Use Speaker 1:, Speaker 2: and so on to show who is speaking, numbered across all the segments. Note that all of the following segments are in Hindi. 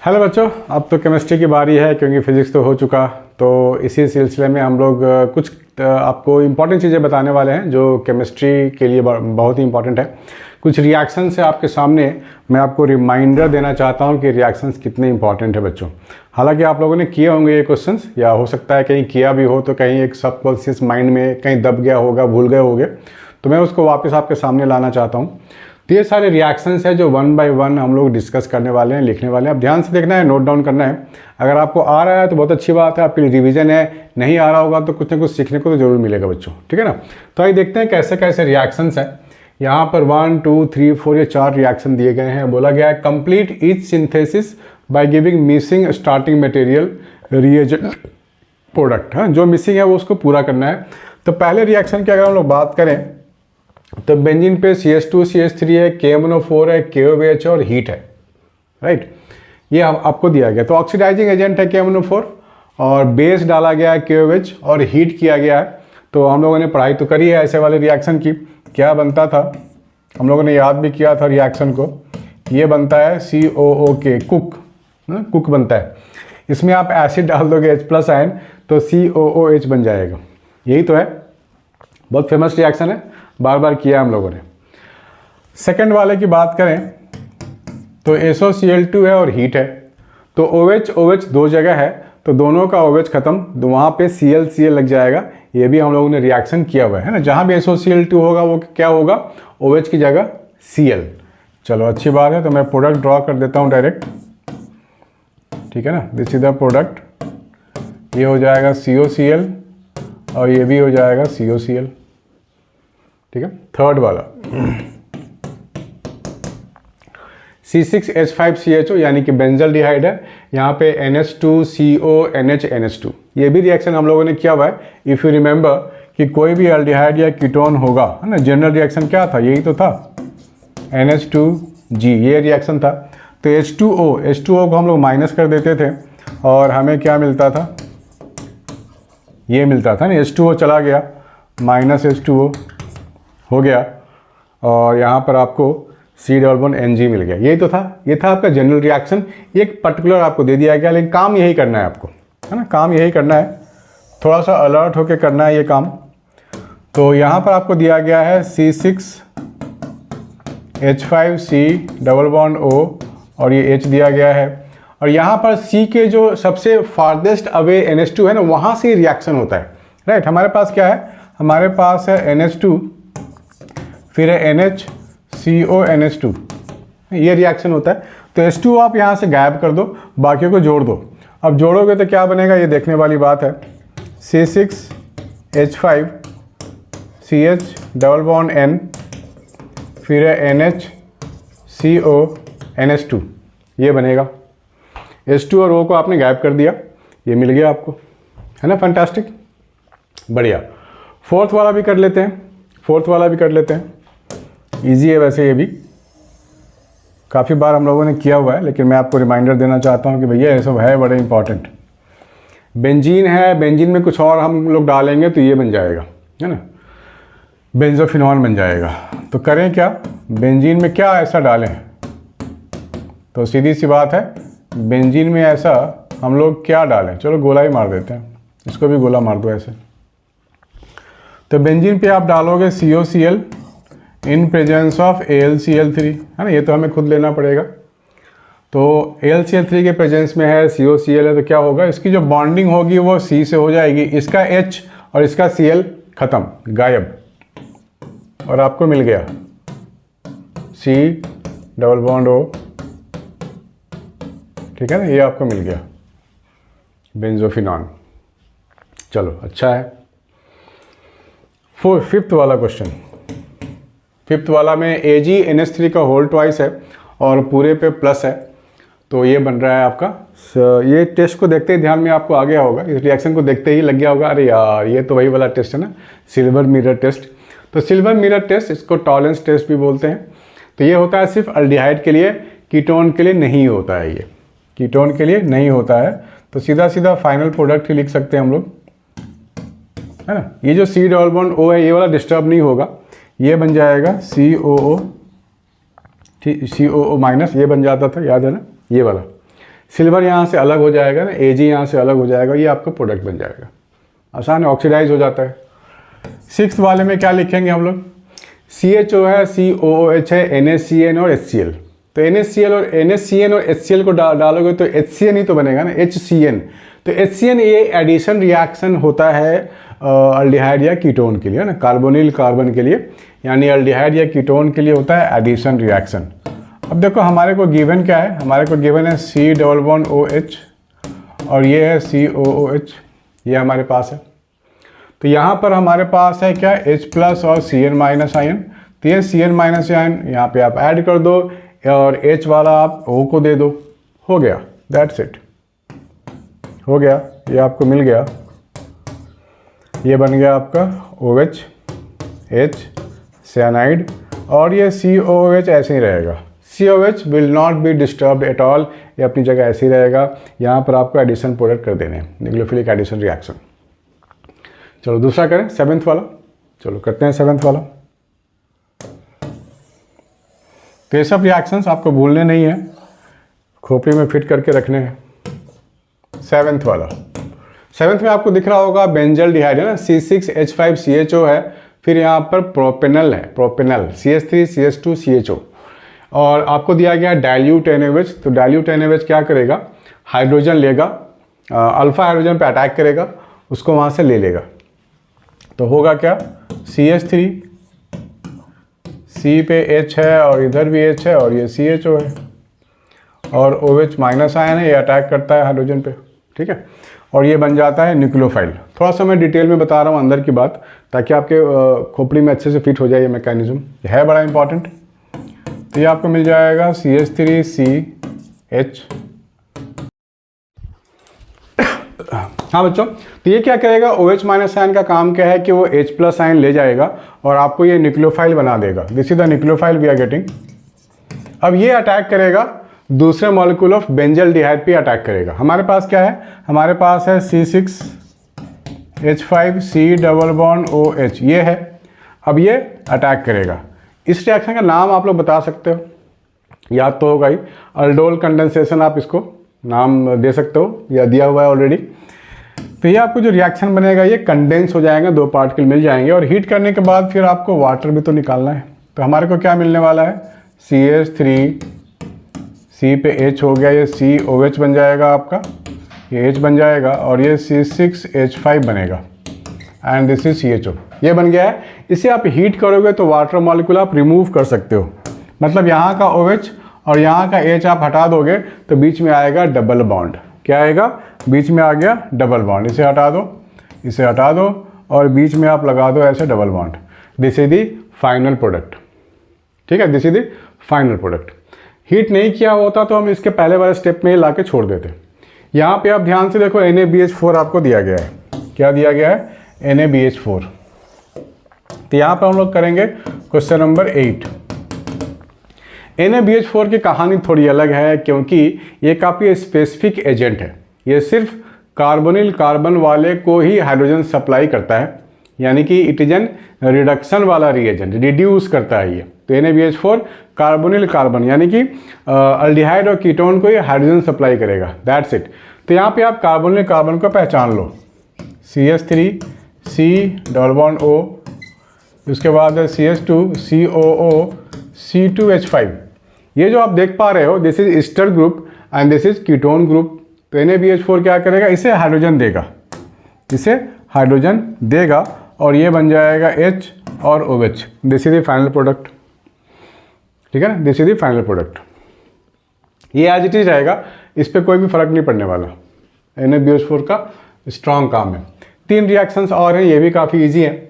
Speaker 1: हेलो बच्चों, अब तो केमिस्ट्री की बारी है क्योंकि फिज़िक्स तो हो चुका। तो इसी सिलसिले में हम लोग कुछ आपको इम्पॉर्टेंट चीज़ें बताने वाले हैं जो केमिस्ट्री के लिए बहुत ही इम्पॉर्टेंट है। कुछ रिएक्शन से आपके सामने मैं आपको रिमाइंडर देना चाहता हूं कि रिएक्शंस कितने इंपॉर्टेंट है बच्चों। हालांकि आप लोगों ने किए होंगे ये क्वेश्चंस, या हो सकता है कहीं किया भी हो तो कहीं एक सबकॉन्शियस माइंड में कहीं दब गया होगा, भूल गए होंगे, तो मैं उसको वापस आपके सामने लाना चाहता हूँ। तो ये सारे रिएक्शंस है जो वन बाय वन हम लोग डिस्कस करने वाले हैं, लिखने वाले हैं। अब ध्यान से देखना है, नोट डाउन करना है। अगर आपको आ रहा है तो बहुत अच्छी बात है, आपके लिए रिवीजन है। नहीं आ रहा होगा तो कुछ ना कुछ सीखने को तो जरूर मिलेगा बच्चों, ठीक है ना। तो आइए देखते हैं कैसे कैसे रिएक्शंस हैं। यहाँ पर 1 2 3 4 ये 4 रिएक्शन दिए गए हैं। बोला गया है complete each synthesis by giving missing starting material reagent product. हाँ, जो मिसिंग है वो उसको पूरा करना है। तो पहले रिएक्शन की अगर हम लोग बात करें तो बेंजीन पे CH2 CH3 है, KMnO4 है, KOH और हीट है, राइट। ये आपको दिया गया। तो ऑक्सीडाइजिंग एजेंट है KMnO4 और बेस डाला गया है KOH और हीट किया गया है। तो हम लोगों ने पढ़ाई तो करी है ऐसे वाले रिएक्शन की। क्या बनता था, हम लोगों ने याद भी किया था रिएक्शन को। ये बनता है COOK, कुक बनता है। इसमें आप एसिड डाल दोगे H+ आयन तो COOH बन जाएगा। यही तो है, बहुत फेमस रिएक्शन है, बार बार किया हम लोगों ने। सेकंड वाले की बात करें तो SOCl2 है और हीट है। तो OH दो जगह है तो दोनों का OH खत्म, तो वहाँ पे Cl लग जाएगा। ये भी हम लोगों ने रिएक्शन किया हुआ है ना। जहाँ भी SOCl2 होगा वो क्या होगा, OH की जगह Cl। चलो अच्छी बात है। तो मैं प्रोडक्ट ड्रॉ कर देता हूँ डायरेक्ट, ठीक है ना। This is the product. ये हो जाएगा COCl और ये भी हो जाएगा COCl, ठीक है। थर्ड वाला C6H5CHO यानी कि बेंजल्डिहाइड है। यहाँ पे NH2CO NH ये भी रिएक्शन हम लोगों ने किया हुआ है। इफ़ यू रिमेंबर कि कोई भी एल्डिहाइड या कीटोन होगा, है ना, जनरल रिएक्शन क्या था, यही तो था, NH2G, ये रिएक्शन था। तो H2O को हम लोग माइनस कर देते थे और हमें क्या मिलता था, ये मिलता था ना, H2O चला गया, माइनस H2O हो गया और यहाँ पर आपको C≡Ng मिल गया। यही तो था, ये था आपका जनरल रिएक्शन। एक पर्टिकुलर आपको दे दिया गया, लेकिन काम यही करना है आपको, है ना, काम यही करना है। थोड़ा सा अलर्ट होके करना है ये काम। तो यहाँ पर आपको दिया गया है C6H5C≡O और ये H दिया गया है। और यहाँ पर C के जो सबसे फारदेस्ट अवे NH2 है ना, वहाँ से रिएक्शन होता है, राइट। हमारे पास क्या है, हमारे पास है NH2, फिर है NHCO NH2, ये रिएक्शन होता है। तो H2 आप यहाँ से गायब कर दो, बाकियों को जोड़ दो। अब जोड़ोगे तो क्या बनेगा, ये देखने वाली बात है। C6H5CH≡N, फिर है NHCO NH2, ये बनेगा। H2 और O को आपने गायब कर दिया, ये मिल गया आपको, है ना, फैंटास्टिक, बढ़िया। फोर्थ वाला भी कर लेते हैं। इजी है वैसे, ये भी काफ़ी बार हम लोगों ने किया हुआ है, लेकिन मैं आपको रिमाइंडर देना चाहता हूँ कि भैया ये सब है बड़े इंपॉर्टेंट। बेंजीन है, बेंजीन में कुछ और हम लोग डालेंगे तो ये बन जाएगा, है ना, बेंजोफिनॉन बन जाएगा। तो करें क्या, बेंजीन में क्या ऐसा डालें, तो सीधी सी बात है, बेंजीन में ऐसा हम लोग क्या डालें, चलो गोला ही मार देते हैं, इसको भी गोला मार दो ऐसे। तो बेंजीन पे आप डालोगे COCl in presence of AlCl3, है ना, ये तो हमें खुद लेना पड़ेगा। तो AlCl3 के प्रेजेंस में है, COCl है, तो क्या होगा, इसकी जो बॉन्डिंग होगी वो C से हो जाएगी, इसका H और इसका Cl खत्म, गायब, और आपको मिल गया C≡O, ठीक है ना, ये आपको मिल गया बेंजोफिनॉन। चलो अच्छा है। फिफ्थ वाला क्वेश्चन, फिफ्थ वाला में AgNH3 का होल ट्वाइस है और पूरे पे प्लस है। तो ये बन रहा है आपका, ये टेस्ट को देखते ही ध्यान में आपको आ गया होगा, इस रिएक्शन को देखते ही लग गया होगा, अरे यार ये तो वही वाला टेस्ट है ना, सिल्वर मिरर टेस्ट। तो सिल्वर मिरर टेस्ट, इसको टॉलेंस टेस्ट भी बोलते हैं। तो ये होता है सिर्फ अल्डिहाइड के लिए, कीटोन के लिए नहीं होता है, ये कीटोन के लिए नहीं होता है। तो सीधा सीधा फाइनल प्रोडक्ट ही लिख सकते हैं हम लोग, है ना। ये जो C≡O है, ये वाला डिस्टर्ब नहीं होगा, ये बन जाएगा COO, COO माइनस, ये बन जाता था, याद है ना, ये वाला सिल्वर यहाँ से अलग हो जाएगा ना, Ag यहाँ से अलग हो जाएगा, ये आपका प्रोडक्ट बन जाएगा। आसान है, ऑक्सीडाइज हो जाता है। 6th वाले में क्या लिखेंगे हम लोग, CHO है, COOH है, NaCN और HCl। तो NaCN और HCl को डालोगे तो HCN ही तो बनेगा ना, HCN। तो HCN ये एडिशन रिएक्शन होता है अल्डिहाइड या कीटोन के लिए ना, कार्बोनिल कार्बन के लिए, यानी अल्डिहाइड या कीटोन के लिए होता है एडिशन रिएक्शन। अब देखो हमारे को गिवन क्या है, हमारे को गिवन है C⋯OH और ये है COOH, ये हमारे पास है। तो यहाँ पर हमारे पास है क्या, H+ और Cn- आयन। तो ये Cn- आयन यहाँ पे आप ऐड कर दो और H वाला आप O को दे दो, हो गया, दैट्स इट, हो गया, ये आपको मिल गया। ये बन गया आपका OH, H साइनाइड, और ये COOH ऐसे ही रहेगा। COH will not be disturbed at all, ये अपनी जगह ऐसे ही रहेगा। यहाँ पर आपको एडिशन प्रोडक्ट कर देने हैं, न्यूक्लियोफिलिक एडिशन रिएक्शन। चलो दूसरा करें, 7th वाला। चलो करते हैं 7th वाला। तो ये सब रिएक्शंस आपको भूलने नहीं है, खोपड़ी में फिट करके रखने हैं। 7th वाला, 7th में आपको दिख रहा होगा बेंजल डिहाइड है ना, C6H5CHO है, फिर यहाँ पर प्रोपेनल है, प्रोपेनल CH3 CH2 CHO, और आपको दिया गया डाइल्यूट NaOH। तो डाइल्यूट NaOH क्या करेगा, हाइड्रोजन लेगा, अल्फा हाइड्रोजन पे अटैक करेगा, उसको वहाँ से ले लेगा। तो होगा क्या, CH3, C पे H है और इधर भी H है और ये CHO है, और OH- आयन है, ये अटैक करता है हाइड्रोजन पे, ठीक है, और ये बन जाता है न्यूक्लियोफाइल। थोड़ा सा मैं डिटेल में बता रहा हूँ अंदर की बात, ताकि आपके खोपड़ी में अच्छे से फिट हो जाए ये मैकेनिज्म, है बड़ा इंपॉर्टेंट। तो ये आपको मिल जाएगा CH3CH। हाँ बच्चों, तो ये क्या करेगा, OH- आयन का काम क्या है कि वो H+ आयन ले जाएगा और आपको ये न्यूक्लियोफाइल बना देगा। This is the nucleophile we are getting. अब ये अटैक करेगा दूसरे मॉलिक्यूल ऑफ बेंजल डिहाइड पे अटैक करेगा। हमारे पास क्या है, हमारे पास है C6H5C⋯OH, ये है। अब ये अटैक करेगा, इस रिएक्शन का नाम आप लोग बता सकते हो, याद तो होगा ही, अल्डोल कंडेंसेशन आप इसको नाम दे सकते हो, या दिया हुआ है ऑलरेडी। तो ये आपको जो रिएक्शन बनेगा ये कंडेंस हो जाएगा, 2 पार्टिकल मिल जाएंगे, और हीट करने के बाद फिर आपको वाटर भी तो निकालना है। तो हमारे को क्या मिलने वाला है, CH3, C पे H हो गया, ये COH बन जाएगा आपका, ये H बन जाएगा, और ये C6H5 बनेगा, एंड दिस इज CHO, ये बन गया है। इसे आप हीट करोगे तो वाटर मॉलिक्यूल आप रिमूव कर सकते हो, मतलब यहाँ का OH और यहाँ का H आप हटा दोगे तो बीच में आएगा डबल बॉन्ड। क्या आएगा, बीच में आ गया डबल बॉन्ड, इसे हटा दो, इसे हटा दो, और बीच में आप लगा दो ऐसे double bond. This is the final product, ठीक है, this is the final product. Heat नहीं किया होता तो हम इसके पहले वाले स्टेप में ही ला के छोड़ देते। यहाँ पे आप ध्यान से देखो, NaBH4 आपको दिया गया है, क्या दिया गया है, NaBH4। तो यहाँ पर हम लोग करेंगे क्वेश्चन नंबर 8। NaBH4 की कहानी थोड़ी अलग है, क्योंकि ये काफ़ी स्पेसिफिक एजेंट है। ये सिर्फ कार्बोनिल कार्बन वाले को ही हाइड्रोजन सप्लाई करता है, यानी कि इट इज एन रिडक्शन वाला रिएजेंट, रिड्यूस करता है ये। तो NaBH4 कार्बोनिल कार्बन यानी कि अल्डिहाइड और कीटोन को ये हाइड्रोजन सप्लाई करेगा, दैट्स इट। तो यहाँ पे आप कार्बोनिल कार्बन को पहचान लो, CH3 C⋯O, उसके बाद CH2 COO C2H5। ये जो आप देख पा रहे हो, this is Easter group and this is ketone group. तो NaBH4 क्या करेगा, इसे हाइड्रोजन देगा, इसे हाइड्रोजन देगा, और ये बन जाएगा H और OH। This is the final product, ठीक है ना, this is the final product. ये एज इट इज रहेगा, इस पर कोई भी फर्क नहीं पड़ने वाला। NaBH4 का स्ट्रॉन्ग काम है। 3 रिएक्शंस और हैं, ये भी काफ़ी इजी हैं।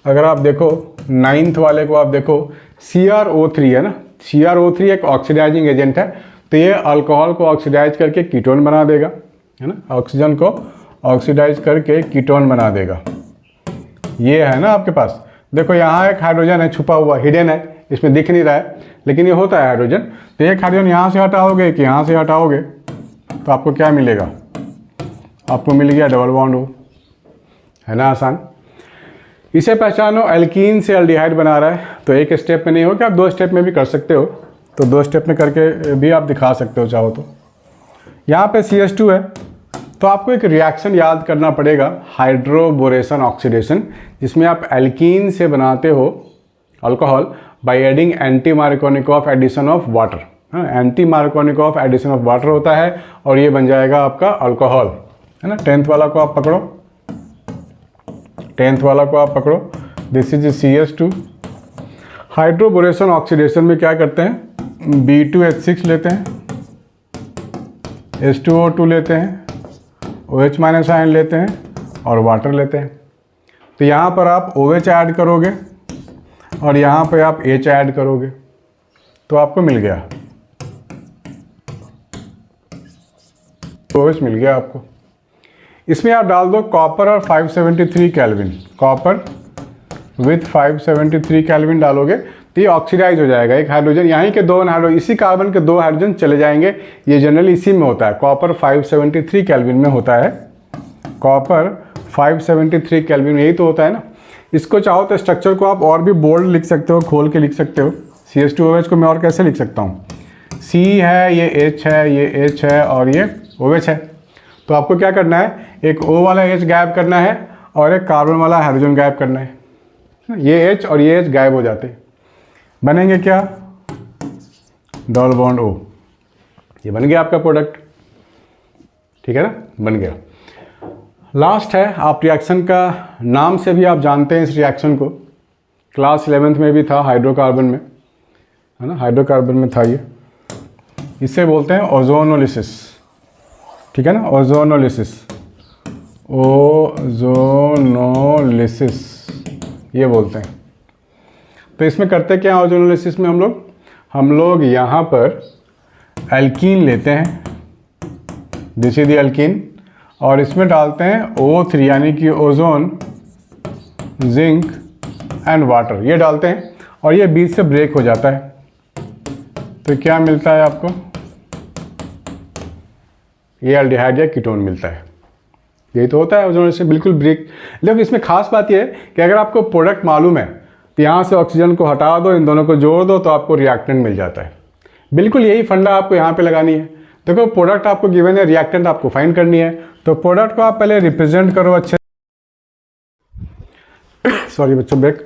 Speaker 1: अगर आप देखो 9th वाले को, आप देखो CrO3 है ना, CrO3 एक ऑक्सीडाइजिंग एजेंट है। तो ये अल्कोहल को ऑक्सीडाइज करके कीटोन बना देगा, है ना, ऑक्सीजन को ऑक्सीडाइज करके कीटोन बना देगा। ये है ना आपके पास, देखो यहाँ एक हाइड्रोजन है छुपा हुआ, हिडन है, इसमें दिख नहीं रहा है, लेकिन ये होता है हाइड्रोजन। तो एक हाइड्रोजन यहाँ से हटाओगे कि यहाँ से हटाओगे तो आपको क्या मिलेगा, आपको मिल गया डबल बॉन्ड हो, है ना, आसान। इसे पहचानो, एल्कीन से एल्डिहाइड बना रहा है। तो एक स्टेप में नहीं हो कि आप 2 स्टेप में भी कर सकते हो, तो 2 स्टेप में करके भी आप दिखा सकते हो चाहो तो। यहाँ पे CH2 है, तो आपको एक रिएक्शन याद करना पड़ेगा, हाइड्रोबोरेशन ऑक्सीडेशन, जिसमें आप एल्कीन से बनाते हो alcohol by adding anti Markovnikov addition of water. Anti Markovnikov addition of water होता है और ये बन जाएगा आपका अल्कोहल, है ना। 10th वाला को आप पकड़ो, 10th वाला को आप पकड़ो, this is CH2। Hydroboration oxidation में क्या करते हैं, B2H6 लेते हैं, H2O2 लेते हैं, OH माइनस आयन लेते हैं और वाटर लेते हैं। तो यहाँ पर आप OH ऐड करोगे और यहाँ पे आप H ऐड करोगे तो आपको मिल गया, OH मिल गया आपको। इसमें आप डाल दो कॉपर और 573 केल्विन, कॉपर विथ 573 केल्विन डालोगे तो ये ऑक्सीडाइज हो जाएगा। एक हाइड्रोजन यहाँ के दो हाइड्रोजन, इसी कार्बन के दो हाइड्रोजन चले जाएंगे। ये जनरली इसी में होता है, कॉपर 573 केल्विन में होता है, कॉपर 573 केल्विन में, यही तो होता है ना। इसको चाहो तो स्ट्रक्चर को आप और भी बोल्ड लिख सकते हो, खोल के लिख सकते हो। CH2OH को मैं और कैसे लिख सकता हूँ, C है, ये H है, ये H है और ये OH है। तो आपको क्या करना है, एक O वाला H गायब करना है और एक कार्बन वाला हाइड्रोजन गायब करना है। ये H और ये H गायब हो जाते हैं, बनेंगे क्या, डबल बॉन्ड O। ये बन गया आपका प्रोडक्ट, ठीक है ना, बन गया। लास्ट है, आप रिएक्शन का नाम से भी आप जानते हैं इस रिएक्शन को, क्लास 11th में भी था, हाइड्रोकार्बन में, है ना, हाइड्रोकार्बन में था ये। इसे बोलते हैं ओजोनोलिसिस, ठीक है ना, ओजोनोलिसिस, ओजोनोलिसिस ये बोलते हैं। तो इसमें करते क्या है ओजोनोलिसिस में, हम लोग यहाँ पर एल्कीन लेते हैं, दिस इज द एल्कीन, और इसमें डालते हैं O3 यानी कि ओजोन, जिंक एंड वाटर, ये डालते हैं और ये बीच से ब्रेक हो जाता है। तो क्या मिलता है आपको, ये एल्डिहाइड या कीटोन मिलता है। यही तो होता है ओजोनोलिसिस, बिल्कुल ब्रेक। लेकिन इसमें खास बात यह है कि अगर आपको प्रोडक्ट मालूम है तो यहाँ से ऑक्सीजन को हटा दो, इन दोनों को जोड़ दो तो आपको रिएक्टेंट मिल जाता है। बिल्कुल यही फंडा आपको यहाँ पे लगानी है। देखो प्रोडक्ट आपको गिवन है, रिएक्टेंट आपको फाइंड करनी है, तो प्रोडक्ट को आप पहले रिप्रेजेंट करो अच्छे सॉरी बच्चों, ब्रेक।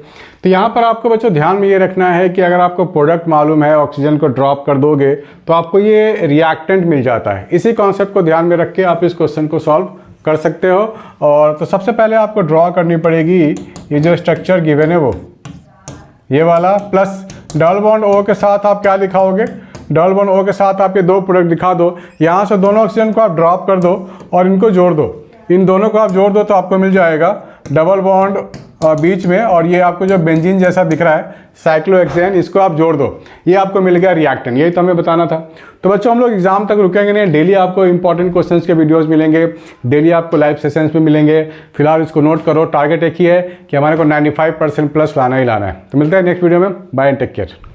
Speaker 1: तो यहाँ पर आपको बच्चों ध्यान में ये रखना है कि अगर आपको प्रोडक्ट मालूम है, ऑक्सीजन को ड्रॉप कर दोगे तो आपको ये रिएक्टेंट मिल जाता है। इसी कॉन्सेप्ट को ध्यान में रख के आप इस क्वेश्चन को सॉल्व कर सकते हो। और तो सबसे पहले आपको ड्रॉ करनी पड़ेगी ये जो स्ट्रक्चर गिवन है वो, ये वाला, प्लस डबल बॉन्ड O के साथ आप क्या दिखाओगे, डबल बॉन्ड O के साथ आप ये दो प्रोडक्ट दिखा दो। यहाँ से दोनों ऑक्सीजन को आप ड्रॉप कर दो और इनको जोड़ दो, इन दोनों को आप जोड़ दो तो आपको मिल जाएगा डबल बॉन्ड बीच में, और ये आपको जो बेंजीन जैसा दिख रहा है साइक्लोहेक्सेन, इसको आप जोड़ दो, ये आपको मिल गया रिएक्टेंट। यही तो हमें बताना था। तो बच्चों हम लोग एग्जाम तक रुकेंगे नहीं, डेली आपको इंपॉर्टेंट क्वेश्चंस के वीडियोस मिलेंगे, डेली आपको लाइव सेशंस में मिलेंगे। फिलहाल इसको नोट करो, टारगेट एक ही है कि हमारे को 95% प्लस लाना ही लाना है। तो मिलता है नेक्स्ट वीडियो में, बाय एंड टेक केयर।